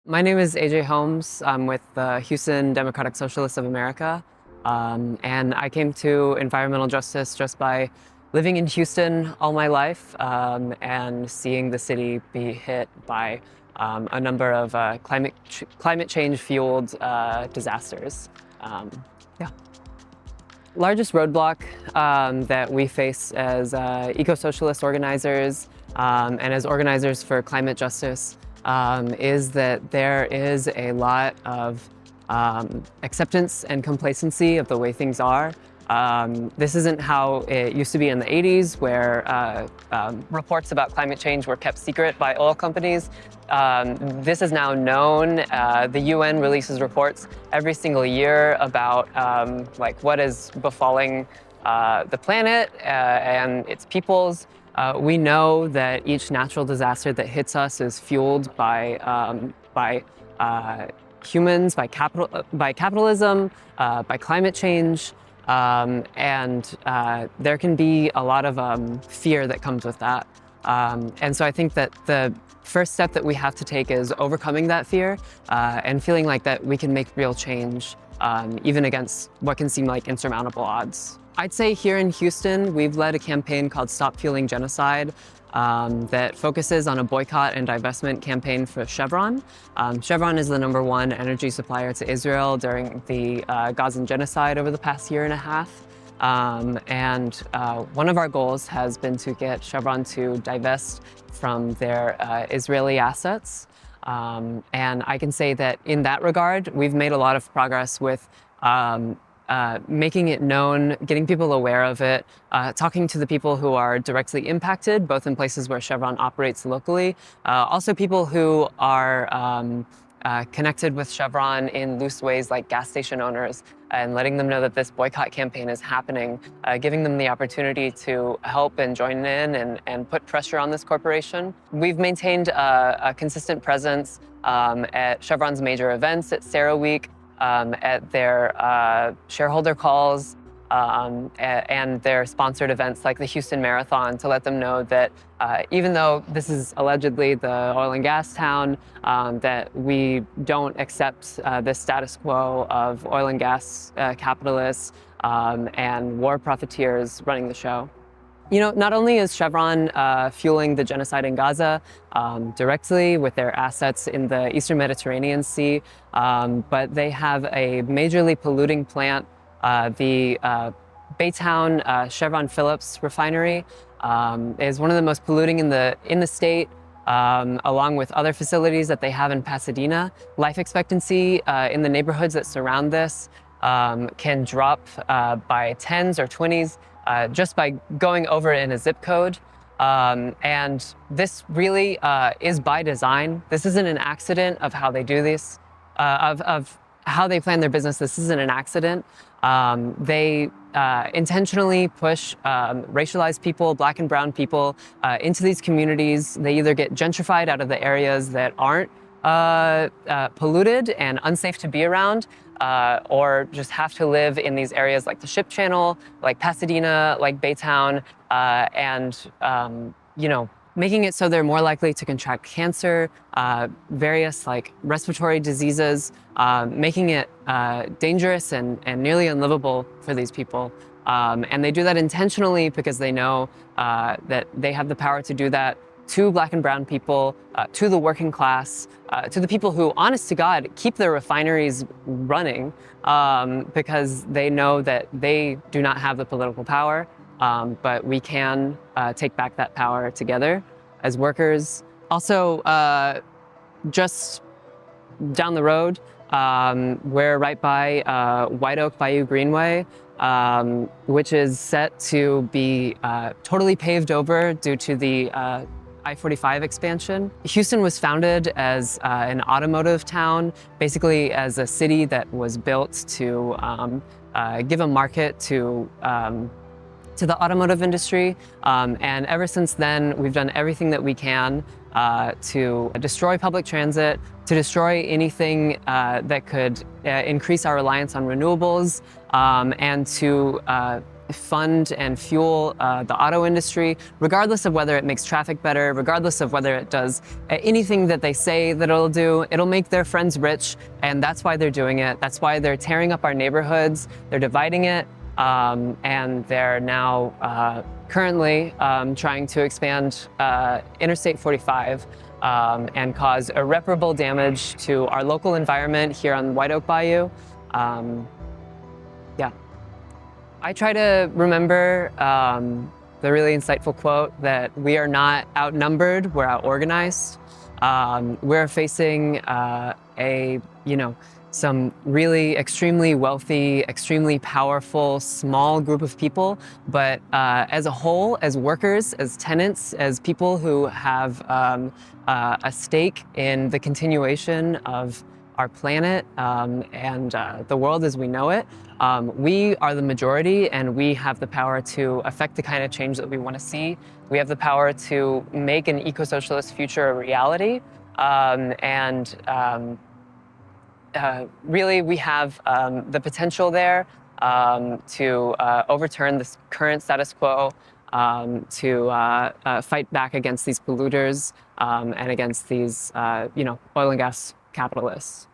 My name is AJ Holmes. I'm with the Houston Democratic Socialists of America. And I came to environmental justice just by living in Houston all my life and seeing the city be hit by a number of climate change fueled disasters. Um, yeah. Largest roadblock that we face as eco-socialist organizers and as organizers for climate justice is that there is a lot of acceptance and complacency of the way things are. This isn't how it used to be in the 80s, where reports about climate change were kept secret by oil companies. This is now known. The UN releases reports every single year about what is befalling the planet and its peoples. We know that each natural disaster that hits us is fueled by humans, by capitalism, by climate change, and there can be a lot of fear that comes with that. And so I think that the first step that we have to take is overcoming that fear and feeling like that we can make real change, even against what can seem like insurmountable odds. I'd say here in Houston, we've led a campaign called Stop Fueling Genocide that focuses on a boycott and divestment campaign for Chevron. Chevron is the #1 energy supplier to Israel during the Gazan genocide over the past year and a half. And one of our goals has been to get Chevron to divest from their Israeli assets. And I can say that in that regard, we've made a lot of progress with making it known, getting people aware of it, talking to the people who are directly impacted, both in places where Chevron operates locally, also people who are connected with Chevron in loose ways like gas station owners, and letting them know that this boycott campaign is happening, giving them the opportunity to help and join in and put pressure on this corporation. We've maintained a consistent presence at Chevron's major events, at Sarah Week, at their shareholder calls, and their sponsored events like the Houston Marathon, to let them know that even though this is allegedly the oil and gas town, that we don't accept this status quo of oil and gas capitalists and war profiteers running the show. You know, not only is Chevron fueling the genocide in Gaza directly with their assets in the Eastern Mediterranean Sea, but they have a majorly polluting plant, the Baytown Chevron Phillips refinery is one of the most polluting in the state, along with other facilities that they have in Pasadena. Life expectancy in the neighborhoods that surround this can drop by 10s or 20s just by going over in a zip code. And this really is by design. This isn't an accident of how they do this, of how they plan their business. This isn't an accident. They intentionally push racialized people, Black and brown people, into these communities. They either get gentrified out of the areas that aren't polluted and unsafe to be around, or just have to live in these areas like the Ship Channel, like Pasadena, like Baytown, and making it so they're more likely to contract cancer, various like respiratory diseases, making it dangerous and nearly unlivable for these people. And they do that intentionally because they know that they have the power to do that to Black and brown people, to the working class, to the people who, honest to God, keep their refineries running because they know that they do not have the political power, but we can take back that power together as workers. Also, just down the road, we're right by White Oak Bayou Greenway, which is set to be totally paved over due to the I-45 expansion. Houston was founded as an automotive town, basically as a city that was built to give a market to the automotive industry. And ever since then, we've done everything that we can to destroy public transit, to destroy anything that could increase our reliance on renewables, and to fund and fuel the auto industry, regardless of whether it makes traffic better, regardless of whether it does anything that they say that it'll do. It'll make their friends rich, and that's why they're doing it. That's why they're tearing up our neighborhoods, they're dividing it, and they're now currently trying to expand Interstate 45 and cause irreparable damage to our local environment here on White Oak Bayou. Yeah. I try to remember the really insightful quote that we are not outnumbered, we're outorganized. We're facing some really extremely wealthy, extremely powerful, small group of people, but as a whole, as workers, as tenants, as people who have a stake in the continuation of our planet and the world as we know it, we are the majority, and we have the power to affect the kind of change that we want to see. We have the power to make an eco-socialist future a reality, really, we have the potential there to overturn this current status quo, to fight back against these polluters and against these, oil and gas capitalists.